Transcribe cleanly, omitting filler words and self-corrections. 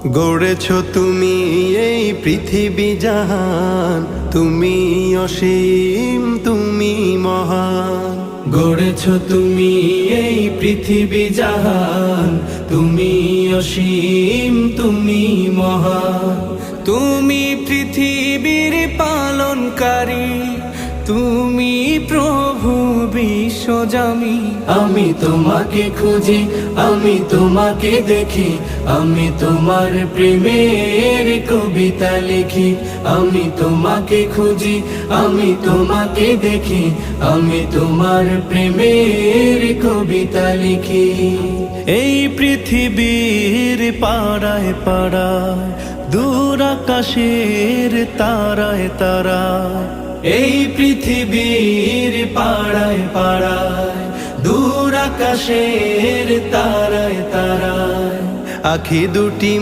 গড়েছ তুমি এই পৃথিবী জাহান, তুমি অসীম তুমি মহান। গড়েছ তুমি এই পৃথিবী জাহান, তুমি অসীম তুমি মহান। তুমি পৃথিবীর পালনকারী, তুমি প্রভু বিশ্বজামি। আমি তোমাকে খুঁজি, আমি তোমাকে দেখি, আমি তোমার প্রেমের কবিতা লিখি। আমি তোমাকে খুঁজি, আমি তোমাকে দেখি, আমি তোমার প্রেমের কবিতা লিখি। এই পৃথিবীর পাড়ায় পাড়ায়, দূর আকাশের তারায় তারায়, এই পৃথিবীর পাড়ায় পাড়ায়, দূর আকাশের তারায় তারায়, আখি দুটি